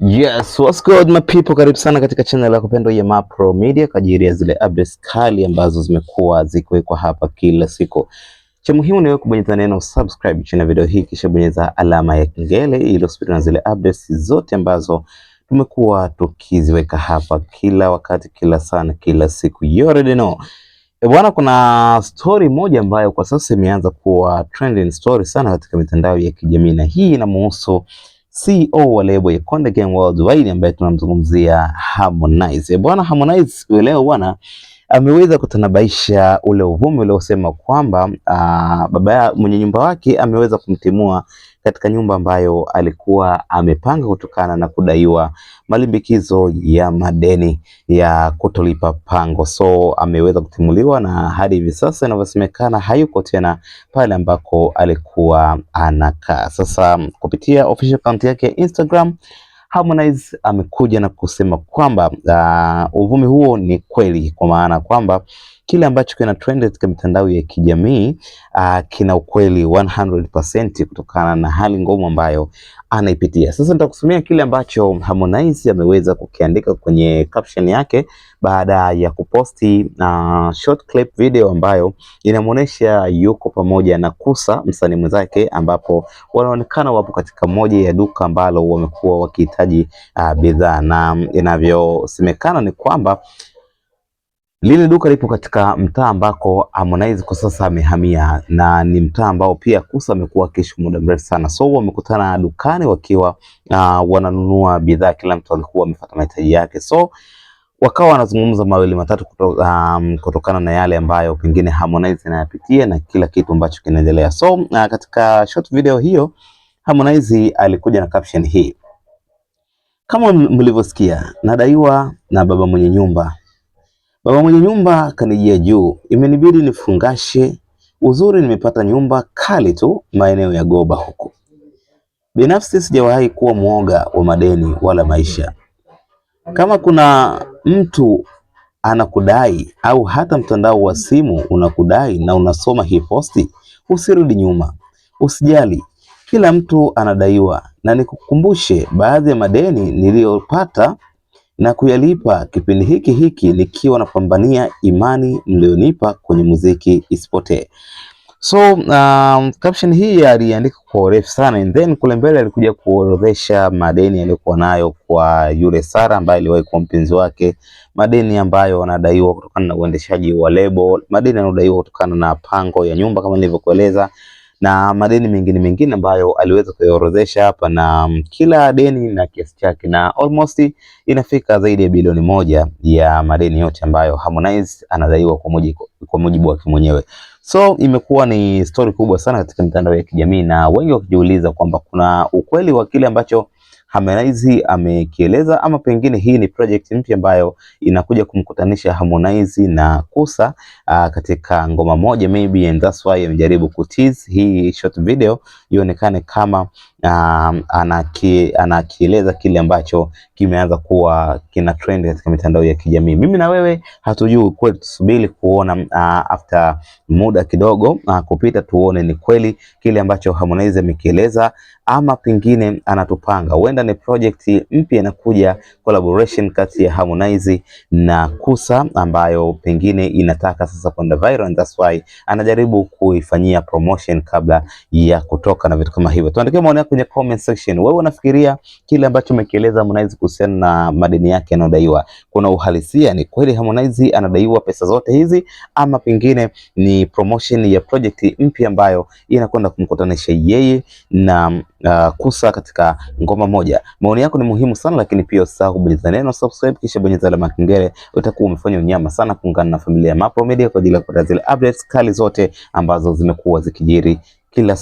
Yes, what's good my people, karibu sana katika channel ya kupendwa ya Mapro Media kwa ajili ya zile updates kali ambazo zimekuwa zikiwekwa hapa kila siku. Cha muhimu ni wewe kubonyeza neno subscribe chini ya video hii, kisha bonyeza alama ya kengele ili usipitwe na zile updates zote ambazo tumekuwa tukiziweka hapa kila wakati, kila sana, kila siku. You already know. Bwana, kuna story moja ambayo kwa sasa imeanza kuwa trending story sana katika mitandao ya kijamii, na hii inamhusu CEO wa lebo ya Konde Gang Worldwide ambaye tunamzungumzia Harmonize. Bwana, Harmonize leo bwana ameweza kutanabaisha ule uvumi uliosema kwamba baba mwenye nyumba wake ameweza kumtimua katika nyumba ambayo alikuwa amepanga kutokana na kudaiwa malimbikizo ya madeni ya kutolipa pango. So ameweza kutimuliwa na hadi hivi sasa inavyosemekana hayuko tena pale ambako alikuwa anakaa. Sasa kupitia official account yake ya Instagram, Harmonize amekuja na kusema kwamba uvumi huo ni kweli, kwa maana kwamba kile ambacho kina trend katika mitandao ya kijamii kina ukweli 100% kutokana na hali ngumu ambayo anaipitia. Sasa nitakusomea kile ambacho Harmonize ameweza kukiandika kwenye caption yake baada ya kuposti short clip video ambayo inamuonesha yuko pamoja na Kusa, msanii mwenzake, ambapo wanaonekana wapo katika moja ya duka ambalo wamekuwa wakihitaji bidhaa, na inavyosemekana ni kwamba lile duka lipo katika mtaa ambako Harmonize kwa sasa amehamia, na ni mtaa ambao pia Kusa amekuwa akiishi muda mrefu sana. So wamekutana dukani wakiwa wananunua bidhaa, kila mtu alikuwa amefuata mahitaji yake. So wakawa wanazungumza mawili matatu kutokana na yale ambayo pengine Harmonize anayapitia na kila kitu ambacho kinaendelea. So katika short video hiyo Harmonize alikuja na caption hii: kama mlivyosikia, nadaiwa na baba mwenye nyumba. Baba mwenye nyumba kanijia juu, imenibidi nifungashe. Uzuri nimepata nyumba kali tu maeneo ya Goba huko. Binafsi sijawahi kuwa mwoga wa madeni wala maisha. Kama kuna mtu anakudai au hata mtandao wa simu unakudai na unasoma hii posti, usirudi nyuma. Usijali, kila mtu anadaiwa, na nikukumbushe baadhi ya madeni niliyopata na kuyalipa kipindi hiki nikiwa napambania imani mlionipa kwenye muziki isipotee. So caption hii aliandika kwa urefu sana, and then kule mbele alikuja kuorodhesha madeni aliyokuwa nayo kwa yule Sara ambaye aliwahi kuwa mpenzi wake, madeni ambayo anadaiwa kutokana na uendeshaji wa lebo, madeni anadaiwa kutokana na pango ya nyumba kama nilivyokueleza, na madeni mengine ambayo aliweza kuorodhesha hapa, na kila deni na kiasi chake, na almost inafika zaidi ya bilioni 1 ya madeni yote ambayo Harmonize anadaiwa kwa mujibu wake mwenyewe. So imekuwa ni story kubwa sana katika mitandao ya kijamii, na wengi wakijiuliza kwamba kuna ukweli wa kile ambacho Harmonize amekieleza, ama pengine hii ni project mpya ambayo inakuja kumkutanisha Harmonize na Kusa katika ngoma moja maybe, and that's why amejaribu kutease hii short video ionekane kama anakieleza kile ambacho kimeanza kuwa kina trend katika mitandao ya kijamii. Mimi na wewe hatujui kweli, tusubiri kuona after muda kidogo kupita, tuone ni kweli kile ambacho Harmonize amekieleza, ama pengine anatupanga. Huenda ni project mpya inakuja, collaboration kati ya Harmonize na Kusa ambayo pengine inataka sasa kwenda viral, and that's why anajaribu kuifanyia promotion kabla ya kutoka na vitu kama hivyo. Tuandikie maoni yako kwenye comment section. Wewe unafikiria kile ambacho amekieleza Harmonize kuhusiana na madeni yake yanayodaiwa, kuna uhalisia? Ni kweli Harmonize anadaiwa pesa zote hizi, ama pengine ni promotion ya project mpya ambayo inakwenda kumkutanisha yeye na Kusa katika ngoma moja? Maoni yako ni muhimu sana, lakini pia usisahau kubonyeza neno subscribe kisha bonyeza alama ya kengele. Utakuwa umefanya unyama sana kuungana na familia ya Mapro Media kwa ajili ya kupata zile updates kali zote ambazo zimekuwa zikijiri kila